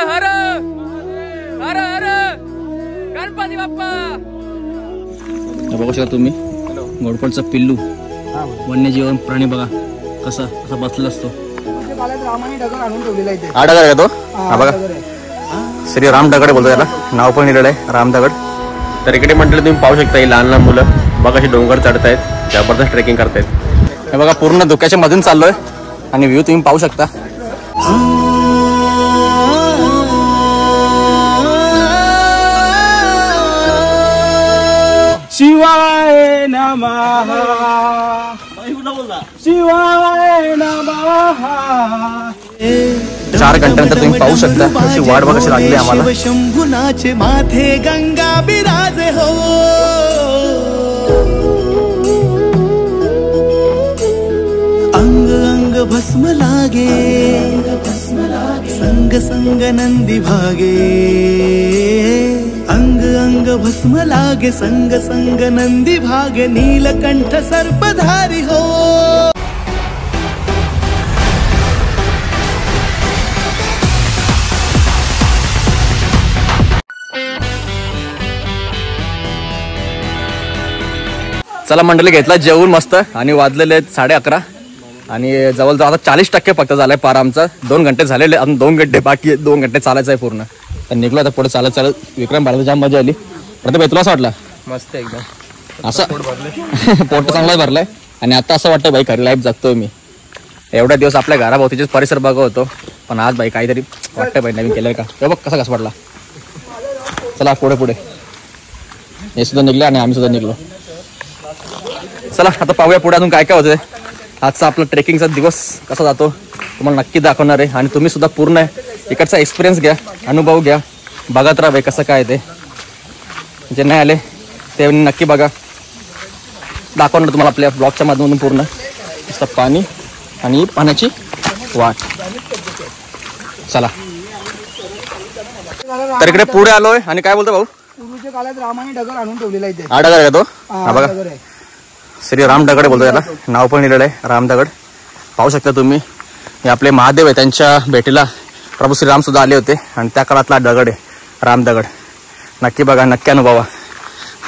हर हर हर गणपती बाप्पा। बघू शकता तुम्ही घोडपडचा पिल्लू वन्यजीव प्राणी बघा कसा कसा बसलेला असतो। हा दगड आहे तो, हा बघा श्री राम दगड बोलतो त्याला, नाव पण लिहिलेलं आहे राम दगड। तर इकडे म्हटलं तुम्ही पाहू शकता ही लहान लहान मुलं बघा अशी डोंगर चढतायत, जबरदस्त ट्रेकिंग करतायत। हे बघा पूर्ण धुक्याच्या मधून चाललोय आणि व्ह्यू तुम्ही पाहू शकता। शिवाय नमः शिवाय नमः। 4 घंट्यानंतर तुम्ही पाहू शकता अशी वाट बघा कशी लागली आम्हाला। शंभुनाचे माथे गंगा बिराजे हो, अंग अंग भस्म लागे संग संग नंदी भागे, अंग अंग भस्म लागे संग संग नंदी भागे, नीलकंठ सर्पधारी हो। चला मंडळी घेतला जेवून मस्त आणि वाजलेले 11:30 आणि जवळजवळ आता 40% फक्त झालाय पार आमचा। 2 घंटे झालेले, अजून 2 घंटे बाकी आहे, 2 घंटे चालायचं आहे पूर्ण। तर निघलो आता पुढे चालत चालत। विक्रम भारत जाम मजा आली। प्रताप तुला असं वाटलं? मस्त एकदम असं पोट चांगलाच भरलाय आणि आता असं वाटतं भाई खरी लाईफ जगतोय मी। एवढ्या दिवस आपल्या घराभोवतीचेच परिसर बघत होतो, पण आज भाई काहीतरी वाटतं भाई नवीन केलंय का। हे बघ कसा कसा वाटला। चला पुढे पुढे, हे सुद्धा निघले आणि आम्ही सुद्धा निघलो। चला आता पाहूया पुढे अजून काय काय होतंय। आजचा आपला ट्रेकिंगचा दिवस कसा जातो तुम्हाला नक्की दाखवणार आहे आणि तुम्ही सुद्धा पूर्ण इकडचा एक्सपिरियन्स घ्या, अनुभव घ्या, बघत राहा कसं काय ते। जे नाही आले ते नक्की बघा, दाखवणार तुम्हाला आपल्या ब्लॉगच्या माध्यमातून पूर्ण नुसतं पाणी आणि पाण्याची वाट। चला तर इकडे पुढे आलोय आणि काय बोलतो भाऊ? पूर्वीच्या काळात रामाने दगड आणून ठेवलेला आहे। हा दगड आहे तो, हा बघा श्री राम दगड बोलतो त्याला, नाव पण लिहिलेलं आहे राम दगड। पाहू शकता तुम्ही हे आपले महादेव आहे, त्यांच्या भेटीला प्रभू श्रीराम सुद्धा आले होते आणि त्या काळातला दगड आहे राम दगड। नक्की बघा, नक्की अनुभवा,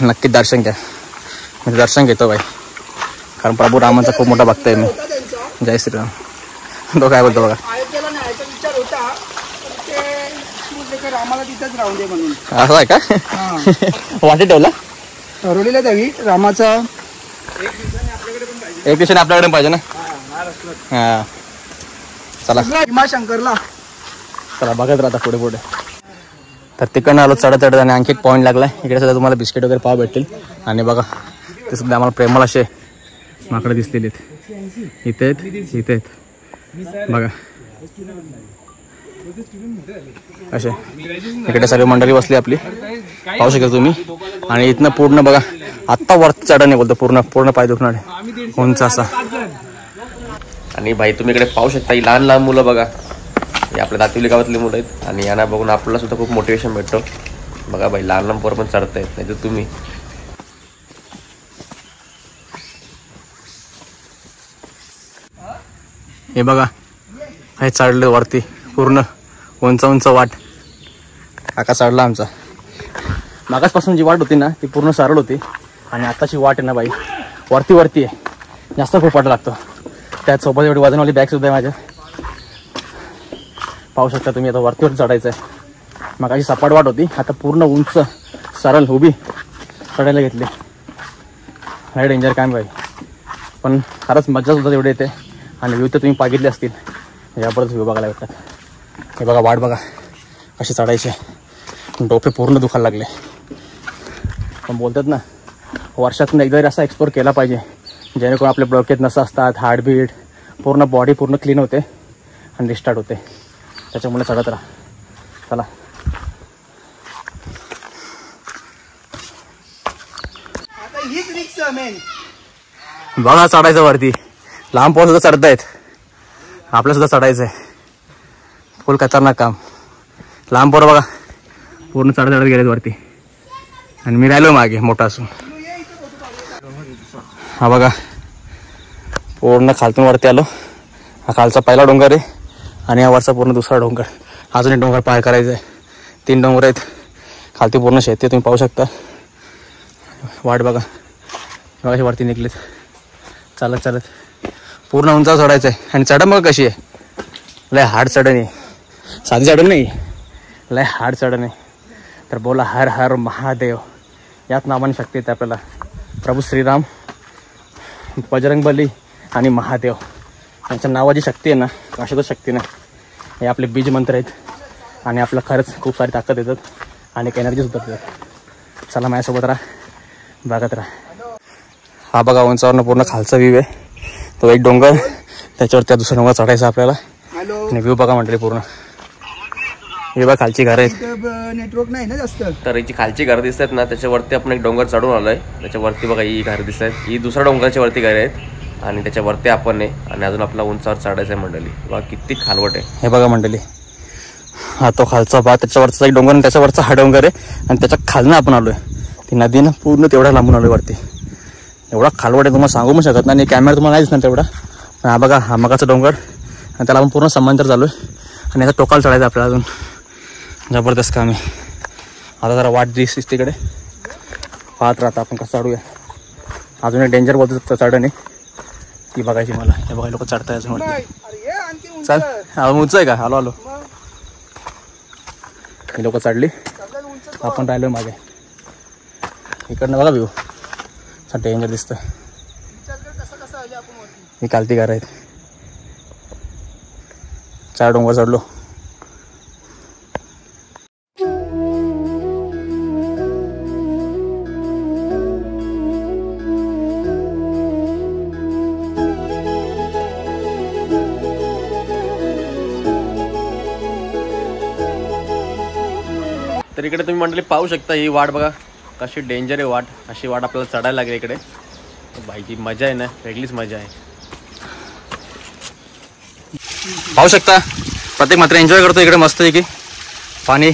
नक्की दर्शन घ्या। म्हणजे दर्शन घेतो भाई, कारण प्रभू रामांचा खूप मोठा भक्त आहे मी। जय श्रीराम। तो काय बोलतो बघा, रामाला तिथंच राहून दे म्हणून। असं आहे का? वाटे ठेवला ठरवलेलं त्यावी रामाचा एक दिवसाने आपल्याकडे पाहिजे ना। हा चला भीमाशंकरला चला बघत राहता पुढे पुढे। तर तिकडनं आलो चढत चढत आणि आणखी एक पॉईंट लागलाय। इकडे सुद्धा तुम्हाला बिस्किट वगैरे पाव भेटतील आणि बघा ते सुद्धा आम्हाला प्रेमळ असे माकडे दिसलेले आहेत। इथे आहेत, इथे आहेत बघा असे। इकडे सगळी मंडळी बसली आपली, पाहू शकता तुम्ही। आणि इथनं पूर्ण बघा आत्ता वरती चढण नाही बोलतो, पूर्ण पूर्ण पाय दुखणार आहे उंच असा। आणि भाई तुम्ही इकडे पाहू शकता ही लहान लहान मुलं बघा, हे आपल्या दातिवली गावातली मुलं आहेत आणि यांना बघून आपल्याला सुद्धा खूप मोटिवेशन भेटतो। बघा भाई लहान लहान पोरं पण चढत आहेत, नाही तर तुम्ही हे बघा हे चढले वरती पूर्ण उंच उंच वाट। काका चढला आमचा। मागासपासून जी वाट होती ना ती पूर्ण सरळ होती आणि आताची वाट आहे ना बाई वरती वरती आहे, जास्त खूप वाट लागतो। त्यात सोबत एवढी वजनवाली बॅग सुद्धा आहे माझ्या, पाहू शकता तुम्ही। आता वरतीवर चढायचं आहे। मगाशी सपाट वाट होती, आता पूर्ण उंच सरळ उभी चढायला घेतली। नाही डेंजर काय बाई, पण खरंच मजा सुद्धा तेवढी येते आणि व्ह्यू तर तुम्ही पागितले असतील, यापर्यंत व्ह्यू बघायला भेटतात। हे बघा वाट बघा कशी चढायची, डोके पूर्ण दुखायला लागले। पण बोलतात ना वर्षातून एकदा असा एक्सप्लोर केला पाहिजे जेणेकरून आपले ब्लॉकेज नसं असतात, हार्टबीट पूर्ण बॉडी पूर्ण क्लीन होते आणि रिस्टार्ट होते। त्याच्यामुळे चढत राहा। चला बघा चढायचं वरती, लांब पोर सुद्धा चढतायत, आपल्या सुद्धा चढायचं आहे। फुल खतरनाक काम। लांब पोर बघा पूर्ण चढत चढत गेलेत वरती आणि मी राहिलो मागे मोठा असून। हा बघा पूर्ण खालतून वरती आलो। हा खालचा पहिला डोंगर आहे आणि हा वरचा पूर्ण दुसरा डोंगर। अजून एक डोंगर पार करायचं आहे. 3 डोंगर आहेत. खालती पूर्ण शेती तुम्ही पाहू शकता. वाट बघा बघा वरती निघलेत चालत चालत. पूर्ण उंचावर चढायचं आहे. आणि चढण बघा कशी आहे. लय हार्ड चढण आहे. साधी चढण नाही, लय हार्ड चढण आहे. तर बोला हर हर महादेव. याच नावाने शक्ती येते आपल्याला. प्रभू श्रीराम, बजरंगबली आणि महादेव यांच्या नावाची शक्ती आहे ना, कशातच शक्ती नाही. हे आपले बीज मंत्र आहेत आणि आपलं खरंच खूप सारी ताकद येतात आणि एक एनर्जी सुद्धा देतात. चला माझ्यासोबत राहा, बघत राहा. हा बघा उंचावरनं पूर्ण खालचा व्ह्यू आहे. तो एक डोंगर, त्याच्यावर त्या दुसरा डोंगर चढायचा आपल्याला. आणि व्ह्यू बघा म्हटले पूर्ण. हे बघा खालची घरं आहेत. नेटवर्क नाही ना जास्त. तर ही खालची घरं दिसत ना, त्याच्यावरती आपण एक डोंगर चढून आलोय. त्याच्यावरती बघा ही घरं दिसत आहेत. ही दुसऱ्या डोंगराच्या वरती घरं आहेत आणि त्याच्यावरती आपण आहे. आणि अजून आपला उंचावर चढायचं आहे मंडळी. बघा किती खालवट आहे. हे बघा मंडळी, हा तो खालचा भाग, त्याच्यावरचा एक डोंगर आणि त्याच्यावरचा हा डोंगर आहे. आणि त्याच्या खालनं आपण आलोय. ती नदीनं पूर्ण तेवढा लांबून आलोय वरती. एवढा खालवट आहे तुम्हाला सांगू पण शकत नाही. कॅमेरा तुम्हाला नाही दिसणार तेवढा. पण हा बघा हा मगाचा डोंगर आणि त्याला आपण पूर्ण समांतर चालू आहे. आणि याचा टोकाला चढायचं आपल्याला. अजून जबरदस्त काम आहे. आता जरा वाट दिसते तिकडे, पाहत राहता आपण कसं चढूया. अजून एक डेंजर बोलतो चढण आहे ती बघायची मला. हे बघा लोक चढताय अजून वरती. चल हा उंच आहे का. आलो आलो. ही लोक चढली, आपण राहिलोय मागे. इकडनं बघा व्ह्यू डेंजर दिसतोय. ही खालती घरं आहेत. 4 डोंगर चढलो. तर इकडे तुम्ही मंडळी पाहू शकता. ही वाट बघा कशी डेंजर आहे वाट. अशी वाट आपल्याला चढायला लागेल इकडे. बाईची मजा आहे ना, वेगळीच मजा आहे. पाहू शकता प्रत्येक मात्र एन्जॉय करतो इकडे मस्त आहे की. पाणी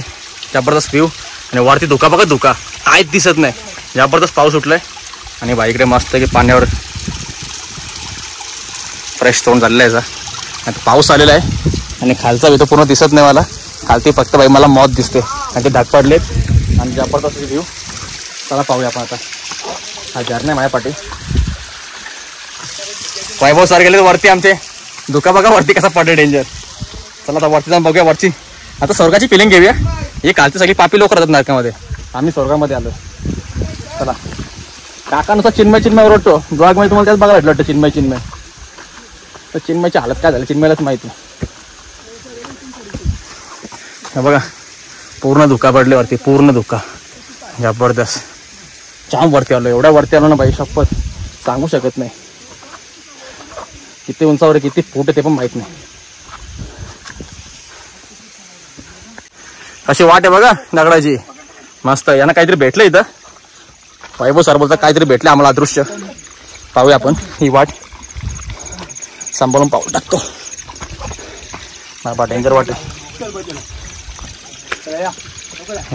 जबरदस्त व्ह्यू आणि वरती धुका बघा. धुका काहीच दिसत नाही. जबरदस्त पाऊस उठलाय आणि बाईकडे मस्त आहे की पाण्यावर फ्रेश तोंड झालेला आहे. आता पाऊस आलेला आहे आणि खालचा व्ह्यू तो पूर्ण दिसत नाही मला. खालती फक्त बाई मला मौत दिसते आणि ते ढाक पडलेत आणि जबरदस्त व्ह्यू. चला पाहूया आपण आता. हा झरना आहे माझ्या पाठी. वैभव सर गेले वरती आमचे. धुका बघा वरती कसा पडले डेंजर. चला आता वरती जाऊन बघूया वरची. आता स्वर्गाची फिलिंग घेऊया. हे कालची सगळी पापी लोक राहतात नरकामध्ये. आम्ही स्वर्गामध्ये आलो. चला काकानुसार चिन्मय ओरडतो. ब्लॉगमध्ये तुम्हाला त्याच बघायला वाटलं चिन्मय. तर चिन्मयची हालत काय झाली चिन्मयलाच माहिती. हे बघा पूर्ण धुका पडले वरती. पूर्ण धुका जबरदस्त. जाम वरती आलो. एवढ्या वरती आलो ना बाई, शपथ सांगू शकत नाही. किती उंचावर आहे, किती फूट आहे ते पण माहित नाही. कशी वाट आहे बघा दगडाची मस्त. यांना काहीतरी भेटलं इथं. वैभव सर बोलतात काहीतरी भेटलं आम्हाला अदृश्य. पाहूया आपण ही वाट. सांभाळून पाहू टाकतो. बाबा डेंजर वाट आहे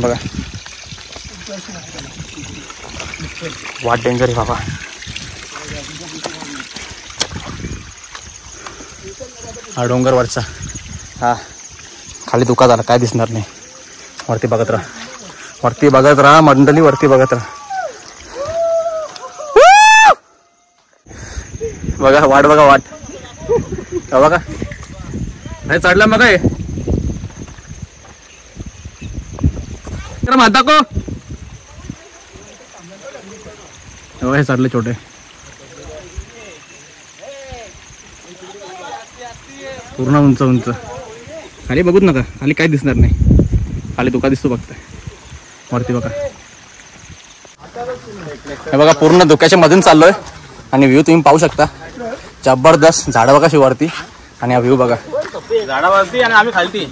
बघा. वाट डेंजर आहे बाबा. हा डोंगर वरचा. हा खाली धुका झाला काय दिसणार नाही. वरती बघत राहा. वरती बघत राहा मंडळी. वरती बघत राहा. बघा वाट बघा वाट. बघा नाही चढला मग काय माता को. हे चढले छोटे. पूर्ण उंच उंच. खाली बघूच नका. खाली काही दिसणार नाही. खाली धुका दिसतो फक्त. वरती बघा. हे बघा पूर्ण धुक्याच्या मधून चाललोय आणि व्ह्यू तुम्ही पाहू शकता. जबरदस्त. झाडं बघा अशी वरती आणि हा व्ह्यू बघा. झाडावरती आणि आम्ही खालती.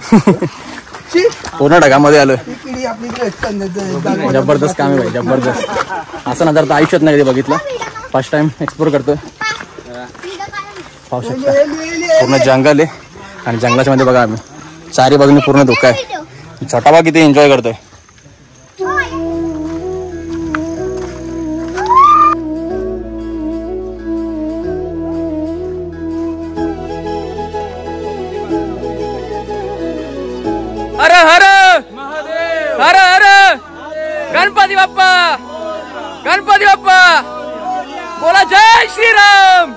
पूर्ण ढगामध्ये आलोय. जबरदस्त काम आहे भाई. जबरदस्त. असं नजर तर आयुष्यात नाही कधी बघितलं. फर्स्ट टाइम एक्सप्लोर करतोय. पाहू शकता पूर्ण जंगल आहे आणि जंगलाच्या मध्ये बघा आम्ही चारी बाजूने पूर्ण धुका आहे. छोटा भाग किती एन्जॉय करतोय. गणपती बाप्पा, गणपती बाप्पा, बोला जय श्रीराम,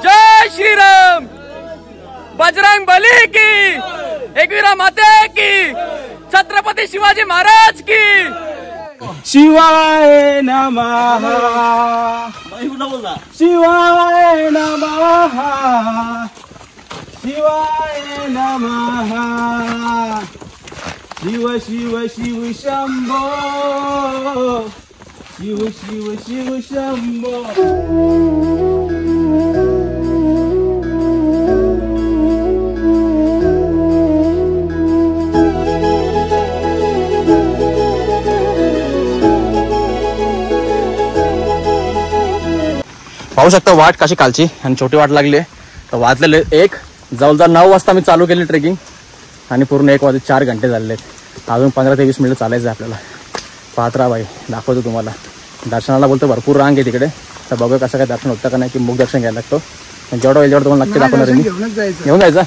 जय श्रीराम, बजरंग बली की, एकवीरा माते की, छत्रपती शिवाजी महाराज की। शिवाय नमः, शिवाय नमः, शिवाय नमः, शिव शिव शिव शंभो, शिव शिव शिव शंभो। पाहू शकता वाट कशी कालची आणि छोटी वाट लागली तर वाजलेले 1 जवळजवळ 9 वाजता मी चालू केली ट्रेकिंग आणि पूर्ण 1 वाजता 4 घंटे झालेले आहेत। अजून 15 ते 20 मिनिटं चालायचं आहे आपल्याला। पाहत राहा बाई, दाखवतो तुम्हाला। दर्शनाला बोलतो भरपूर रांग आहे तिकडे, तर बघूया कसं काय दर्शन होतं का नाही, की मुख दर्शन घ्यायला लागतो। जेवढं होईल जेवढं तुम्हाला नक्की दाखवणार आहे मी। घेऊनच जायचं. घेऊन जायचं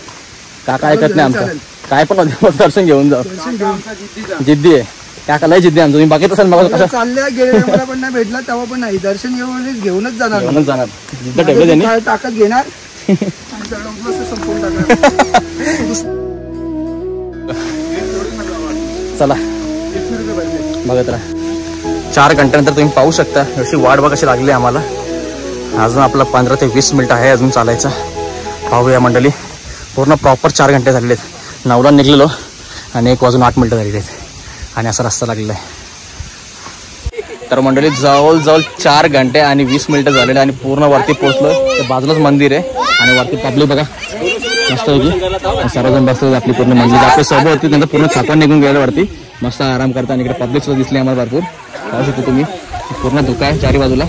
काका ऐकत नाही आमचं, काय पण होते दर्शन घेऊन जाऊ। जिद्दी आहे काका, लय जिद्दी आमचं। तुम्ही बघित असाल मग कसं चालल्या गेले, मला पण नाही भेटला तेव्हा पण नाही, दर्शन घेऊनच जाणार. घेऊनच जाणार, जिद्द ठेवली त्यांनी। काय ताकद घेणार आणि जळगावला संपून टाकणार. चला बघत राहा। 4 घंट्यानंतर तुम्ही पाहू शकता अशी वाट बघ कशी लागली आम्हाला। अजून आपलं 15 ते 20 मिनिटं आहे अजून चालायचं। पाहूया मंडळी, पूर्ण प्रॉपर 4 घंटे झालेले आहेत। 9ला निघलेलो आणि 1 वाजून 8 मिनिटं झालेली आहेत आणि असा रस्ता लागलेला आहे। तर मंडळी जवळजवळ 4 घंटे आणि 20 मिनिटं झालेले आणि पूर्ण वरती पोहोचलो। ते बाजूलाच मंदिर आहे आणि वरती पब्लिक बघा मस्त होती, सर्वजण बसले आपली पूर्ण मंदिर आपल्या सोबत होती। नंतर पूर्ण छापण निघून गेलं वरती, मस्त आराम करता आणि इकडे पब्लिक सुद्धा दिसली आम्हाला भरपूर। पाहू शकतो तुम्ही पूर्ण धुका आहे चारी बाजूला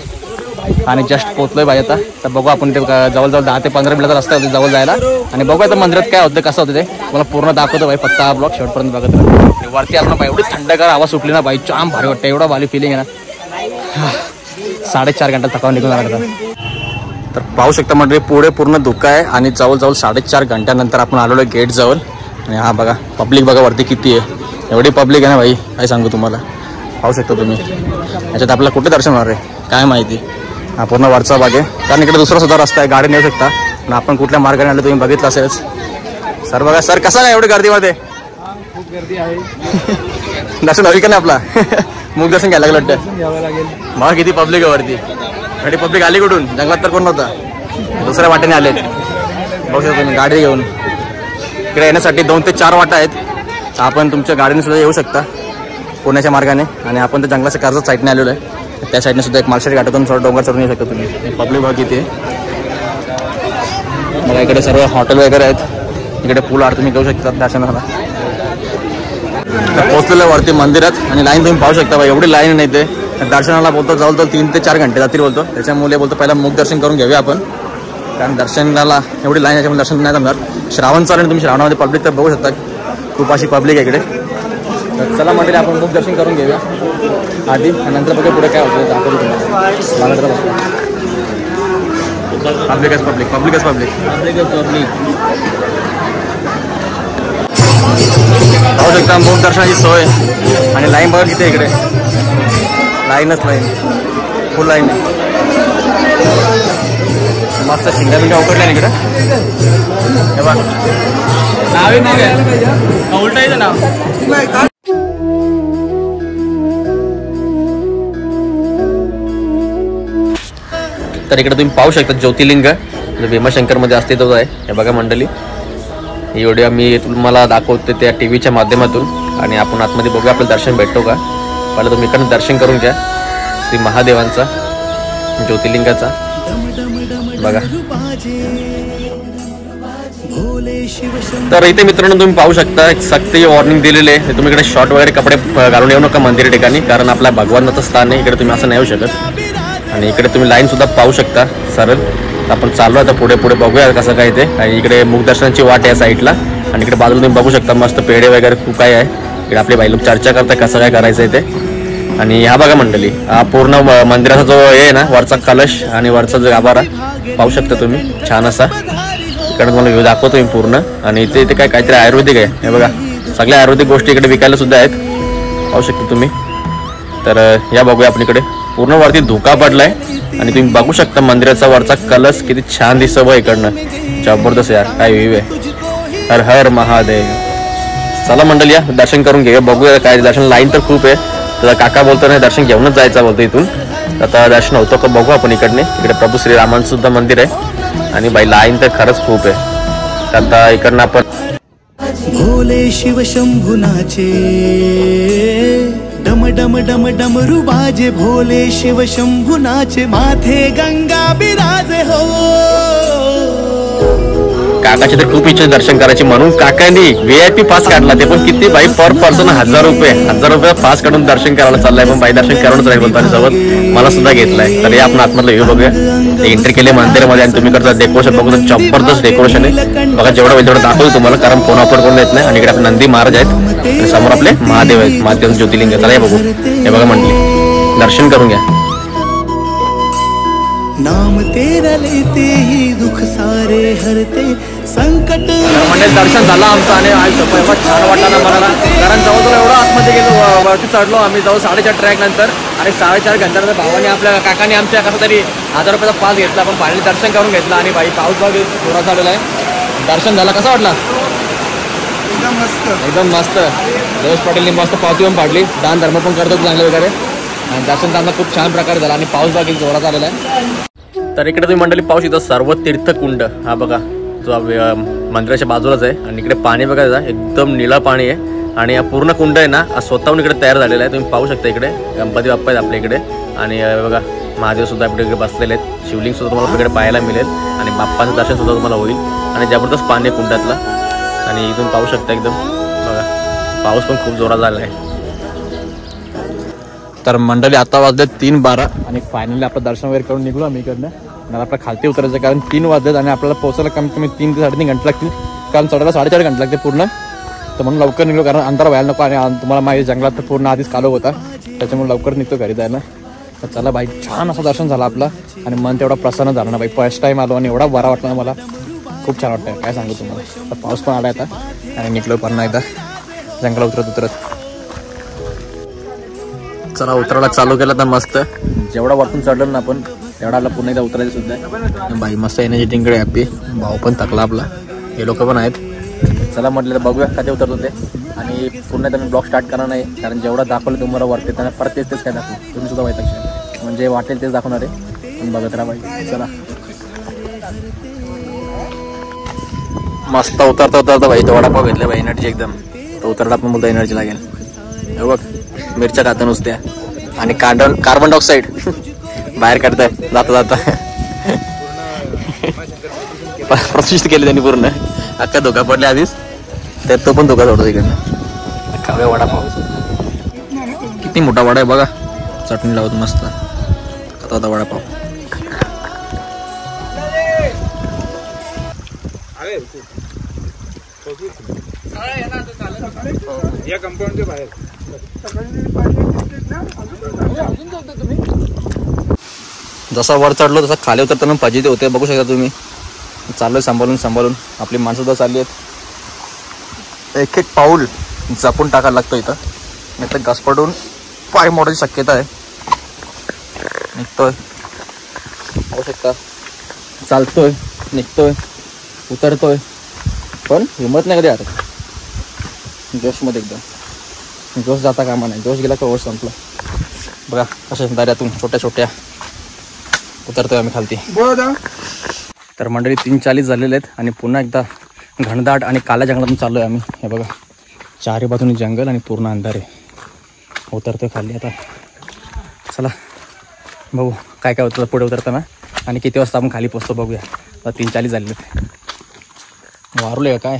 आणि जस्ट पोहोचलोय बाई आता। तर बघू आपण ते जवळजवळ 10 ते 15 मिनिटाचा रस्ता होता जवळ जायला आणि बघू आता मंदिरात काय होतं कसं होतं ते मला पूर्ण दाखवतो बाई। पत्ता हा ब्लॉग शेवटपर्यंत बघत राहा। वरती आपण बाई एवढी थंडगार हवा सुटली ना बाई, जाम भारी वाटतं, एवढा भारी फिलिंग आहे ना। 4.5 घंटा थकावून निघून लागला। तर पाहू शकता मंडळी पुढे पूर्ण धुका आहे आणि जवळजवळ 4.5 घंट्यानंतर आपण आलेलो गेट जवळ आणि हा बघा पब्लिक बघा वरती किती आहे, एवढी पब्लिक आहे ना भाई काय सांगू तुम्हाला। पाहू शकता तुम्ही, याच्यात आपल्याला कुठे दर्शन होणार आहे काय माहिती। हा पूर्ण वरचा भाग आहे, कारण इकडे दुसरा सुद्धा रस्ता आहे, गाडी नेऊ शकता आणि आपण कुठल्या मार्गाने आलो तुम्ही बघितलं असेलच। सर बघा सर कसा नाही एवढी गर्दीमध्ये, खूप गर्दी आहे। दर्शन होईल का नाही आपला मुख दर्शन घ्यायला लागलं वाटतं। मग किती पब्लिक आहे वरती, गाडी पब्लिक आली कुठून, जंगलात तर कोण नव्हता, दुसऱ्या वाटेने आलेत। बघू शकता तुम्ही गाडी घेऊन इकडे येण्यासाठी 2 ते 4 वाटा आहेत। आपण तुमच्या गाडीने सुद्धा येऊ शकता पुण्याच्या मार्गाने आणि आपण त्या जंगलाच्या कर्जत साईडने आलेलो आहे। त्या साईडने सुद्धा एक मालशेरी घाटातून थोडं डोंगर चढून येऊ शकता तुम्ही। पब्लिक बघा किती आहे बघा, इकडे सर्व हॉटेल वगैरे आहेत, इकडे पूल आड तुम्ही घेऊ शकता दर्शनाला। तर पोहोचलेलं वरती मंदिरात आणि लाईन तुम्ही पाहू शकता बा, एवढी लाईन नाही ते दर्शनाला बोलतो जवळजवळ 3 ते 4 घंटे जातील बोलतो। त्याच्यामुळे बोलतो पहिला मुख दर्शन करून घेऊया आपण, कारण दर्शनाला एवढी लाईन याच्यामुळे दर्शन नाही जमणार। श्रावण चालू तुम्ही श्रावणामध्ये पब्लिक तर बघू शकता खूप अशी पब्लिक आहे इकडे। तर चला म्हटलं आपण मुख दर्शन करून घेऊया आधी आणि नंतर बघा पुढे काय होतं दाखवतो तुम्हाला। पब्लिकच पब्लिक पब्लिकच पब्लिक पब्लिक पाहू शकता मुख दर्शनाची सोय आणि लाईन बघा किती इकडे, लाईनच लाईन फुल लाईन मस्त शिंगा बिंगा उकडल्या इकडे। हे बघ उलट येतं नाव। तर इकडे तुम्ही पाहू शकता ज्योतिर्लिंग जो भीमाशंकरमध्ये अस्तित्वात आहे। हे बघा मंडळी, ही व्हिडिओ मी तुम्हाला दाखवते त्या टीव्हीच्या माध्यमातून आणि आपण आतमध्ये बघूया आपलं दर्शन भेटतो का। पहिलं तुम्ही इकडनं दर्शन करून घ्या श्री महादेवांचा ज्योतिर्लिंगाचा बघा। तर इथे मित्रांनो तुम्ही पाहू शकता एक सक्ती वॉर्निंग दिलेली आहे, तुम्ही इकडे शॉर्ट वगैरे कपडे घालून येऊ नका मंदिर ठिकाणी, कारण आपल्या भगवानाचं स्थान आहे, इकडे तुम्ही असं नाही येऊ शकत। आणि इकडे तुम्ही लाईन सुद्धा पाहू शकता सरळ। आपण चाललो आता पुढे पुढे बघूया कसं काय ते। आणि इकडे मुखदर्शनाची वाट आहे साईडला आणि इकडे बाजूला तुम्ही बघू शकता मस्त पेढे वगैरे खूप काय आहे। इकडे आपले बाई लोक चर्चा करतात कसं काय करायचं आहे ते। आणि ह्या बघा मंडळी, हा पूर्ण मंदिराचा जो आहे ना वरचा कलश आणि वरचा जो गाभारा पाहू शकता तुम्ही, छान असा। इकडे तुम्हाला व्ह्यू दाखवतो मी पूर्ण। आणि इथे काय काहीतरी आयुर्वेदिक आहे, हे बघा सगळ्या आयुर्वेदिक गोष्टी इकडे विकायला सुद्धा आहेत, पाहू शकता तुम्ही। तर या बघूया आपल्याकडे पूर्ण वरती धुका पडलाय आणि तुम्ही बघू शकता मंदिराचा वरचा कलश किती छान दिसतो बघ इकडनं. जबरदस्त यार, काय व्ह्यू आहे. हर हर महादेव. चला मंडळी, या दर्शन करून घेऊया. बघूया काय दर्शन. लाईन तर खूप आहे. तर काका बोलतो नाही दर्शन घेऊनच जायचं बोलतो इथून. आता दर्शन होतं का बघू आपण इकडने. इकडे प्रभू श्रीरामांचं सुद्धा मंदिर आहे आणि बाई लाईन तर खरंच खूप आहे. आता इकडनं आपण भोले शिव शंभुनाचे डम डम डम डमरू बाजे. भोले शिव शंभुनाचे माथे गंगा बिराजे हो. काकाची तर खूप इच्छा दर्शन करायची म्हणून काकांनी VIP पास काढला. ते पण किती बाई, पर पर्सन 1000 रुपये पास काढून दर्शन करायला चाललाय. पण बाई दर्शन करूनच राहील बोलतो सोबत मला सुद्धा घेतलाय. तर हे आपण आतमधलं व्ह्यू बघूया. एंट्री केली मंदिरामध्ये आणि तुम्ही करता डेकोरेशन बघू तर जबरदस्त डेकोरेशन आहे बघा. जेवढं होईल तेवढं दाखवतो तुम्हाला, कारण फोन अपलोड करून देत नाही. आणि इकडे आपले नंदी महाराज आहेत आणि समोर आपले महादेव आहेत. महादेव ज्योतिर्लिंग. चला हे बघू. हे बघा म्हटले दर्शन करून घ्या. नाम तेरा लेते ही दुख सारे हरते संकट. म्हणजे दर्शन झालं आमचं आणि आज छान वाटलं ना मला, कारण जवळजवळ एवढं आतमध्ये गेलो, वरती चढलो आम्ही जवळ 4:30 ट्रॅक नंतर. आणि 4:30 घंट्यानंतर भावाने आपल्या काकाने आमच्या कसं तरी 1000 रुपयाचा पास घेतला. पण फायनली दर्शन करून घेतला आणि बाई पाऊस भाग जोरात झालेला आहे. दर्शन झालं, कसं वाटलं? एकदम मस्त. एकदम मस्त. जयेश पाटीलनी मस्त पावती पण पाडली. दान धर्म पण करतो चांगले वगैरे. आणि दर्शन त्यांना खूप छान प्रकारे झाला आणि पाऊस भाग जोरात आलेला आहे. तर इकडे तुम्ही मंडळी पाहू शकता सर्व तीर्थकुंड. हा बघा जो मंदिराच्या बाजूलाच आहे. आणि इकडे पाणी बघा एकदम निळं पाणी आहे. आणि हा पूर्ण कुंड आहे ना स्वतःहून इकडे तयार झालेला आहे. तुम्ही पाहू शकता इकडे गणपती बाप्पा आहेत आपल्या इकडे. आणि बघा महादेव सुद्धा आपल्या इकडे बसलेले आहेत. शिवलिंग सुद्धा तुम्हाला इकडे पाहायला मिळेल. आणि बाप्पाचं दर्शन सुद्धा तुम्हाला होईल. आणि जबरदस्त पाणी आहे कुंडातला. आणि इथून पाहू शकता एकदम बघा पाऊस पण खूप जोरात झाला आहे. तर मंडळी आता वाजले 3:12 आणि फायनली आपलं दर्शन वगैरे करून निघलो आम्ही इकडनं. मला आपल्या खालती उतरायचं कारण 3 वाजलेत आणि आपल्याला पोहोचायला कमीत कमी 3 ते 3.5 घंटे लागतील. कारण चढायला 4.5 घंटे लागते पूर्ण. तर म्हणून लवकर निघलो कारण अंधार व्हायला नको. आणि तुम्हाला माहिती जंगलात तर पूर्ण आधीच कालो होता, त्याच्यामुळे लवकर निघतो घरी जायला. तर चला बाई, छान असं दर्शन झालं आपलं आणि मन तेवढा प्रसन्न झालं ना बाई. फर्स्ट टाईम आलो आणि एवढा बरा वाटला ना मला, खूप छान वाटतं. काय सांगू तुम्हाला. तर पाऊस पण आला आता आणि निघलो पण एकदा जंगला उतरत. चला उतरायला चालू केलं तर मस्त. जेवढा वरतून चढलं ना आपण तेवढा आपला पुन्हा एकदा उतरायचं सुद्धा. बाई मस्त एनर्जी टिंकडे हॅपी. भाऊ पण थकला आपला, हे लोक पण आहेत. चला म्हटलं तर बघूया कधी उतरतो ते. आणि पुन्हा त्यांनी ब्लॉग स्टार्ट करणार नाही कारण जेवढा दाखवलं तुम्हाला वाटते त्यांना परत तेच काय दाखवू. तुम्ही सुद्धा व्हायचं म्हणजे वाटेल तेच दाखवणार आहे. पण बघत राहा बाई. चला मस्त उतरता बाई तो वडापाव घेतला बाई. एनर्जी एकदम. तो उतरला पण बोलतो एनर्जी लागेल. हे बघ मिरच्या खाता नुसत्या आणि कार्बन डायऑक्साईड बाहेर काढताय जाता जाता. प्रतिष्ठित केली त्यांनी पूर्ण. अख्खा धोका पडला आधीच, त्यात तो पण धोका सोडतो इकडनं. खाव्या वडापाव. किती मोठा वडा आहे बघा. चटणी लावत मस्त खाता होता वडापाव. या कंपाऊंडच्या बाहेर जसा वर चढलो तसा खाली उतरताना फजिती होते. बघू शकता तुम्ही. चाललोय सांभाळून आपली माणसं सुद्धा चालली आहेत. एक एक पाऊल जपून टाकायला लागतो इथं, नाही तर घसपडून पाय मोडायची शक्यता आहे. निघतोय बघू शकता. चालतोय, निघतोय, उतरतोय, पण हिंमत नाही कधी आता. जोशमध्ये एकदम. जोश जाता कामा नाही. जोश गेला का ओश संपला. बघा कशा दऱ्यातून छोट्या उतरतोय आम्ही खालती. तर मंडळी 3:40 झालेले आहेत आणि पुन्हा एकदा घनदाट आणि काल्या जंगलातून चाललो आहे आम्ही. हे बघा चारी बाजूनी जंगल आणि पूर्ण अंधार आहे. उतरतोय खाली आता. चला बघू काय होतं पुढे उतरताना आणि किती वाजता आपण खाली पोचतो बघूया. आता 3:40 झालेले आहेत. वारुल आहे का काय?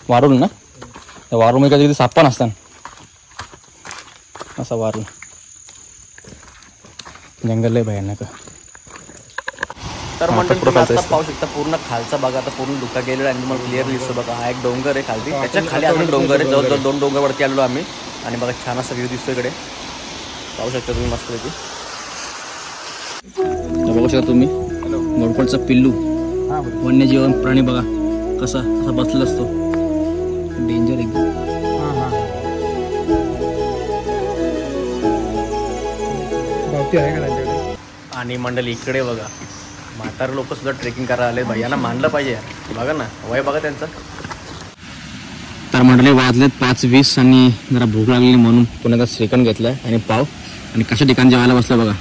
वारुल ना. वारूमध्ये कधी साप पण असतात. असा वारुल. जंगल लय भयानक. तर मंडळी पाहू शकता पूर्ण खालचा भाग आता पूर्ण धुका गेलेला आणि तुम्हाला क्लिअरली दिसतो बघा. हा एक डोंगर आहे खालती, त्याच्या खाली अजून डोंगर आहे. जवळजवळ 2 डोंगरवरती आलेलो आम्ही. आणि बघा छान असा व्ह्यू दिसतो इकडे. पाहू शकता तुम्ही मस्तपैकी. बघू शकता तुम्ही मोडकोलचा पिल्लू वन्यजीवन प्राणी बघा कसा बसलेला असतो. डेंजर एकदम. हत्ती आहे का त्यांच्याकडे? आणि मंडळी इकडे बघा म्हातारे लोक सुद्धा ट्रेकिंग करायला आले भाई, यांना मानलं पाहिजे यार. बघा ना वय बघा त्यांचं. तर मंडळी वाजलेत 5:20 आणि जरा भूक लागली म्हणून पुण्याचा श्रीखंड घेतलाय आणि पाव. आणि कशा ठिकाणी जेवायला बसलं बघा,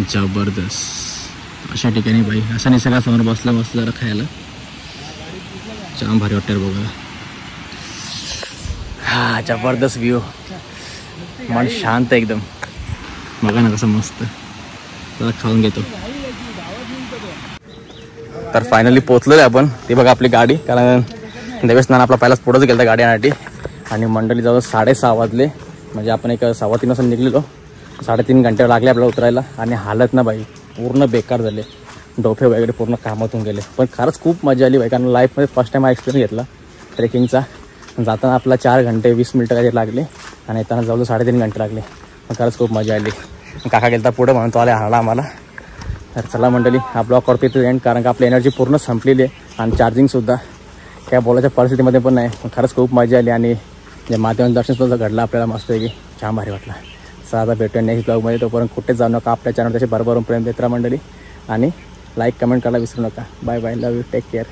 जबरदस्त अशा ठिकाणी बाई. असा निसर्गासमोर बसला मस्त जरा खायला जाम भारी वाटतं बघा. हा जबरदस्त व्ह्यू, मन शांत एकदम. बघा ना कसं मस्त. जरा खाऊन घेतो. तर फायनली पोचलेलो आहे आपण. ते बघा आपली गाडी, कारण देवस्थान आपला पहिलाच पुढंच गेलं गाडी आणण्यासाठी. आणि मंडळी जवळ 6:30 वाजले, म्हणजे आपण एक 3:15 वाजता निघलेलो. 3.5 घंटे लागले आपल्याला उतरायला. आणि हालत ना बाई पूर्ण बेकार झाले, डोफे वगैरे पूर्ण कामातून गेले. पण खरंच खूप मजा आली बाई, कारण लाईफमध्ये फर्स्ट टाईम हा एक्सपिरियन्स घेतला ट्रेकिंगचा. जाताना आपला 4 घंटे 20 मिनटं काही लागले आणि येताना जवळ 3.5 घंटे लागले. पण खरंच खूप मजा आली. काका गेलता पुढं म्हणून तो आला आम्हाला. तर चला मंडळी हा ब्लॉग करतो इथे एंड, कारण का आपली एनर्जी पूर्ण संपलेली आहे आणि चार्जिंगसुद्धा काय बोलायच्या परिस्थितीमध्ये पण नाही. पण खरंच खूप मजा आली आणि जे महादेवांचं दर्शनसुद्धा घडलं आपल्याला मस्त आहे की छान भारी वाटला. चला आता भेटूया नेक्स्ट ब्लॉगमध्ये. तोपर्यंत कुठेच जाऊ नका, आपल्या चॅनल तसे भरभरून प्रेम देत राहा मंडळी. आणि लाईक कमेंट करायला विसरू नका. Bye bye, love you, take care.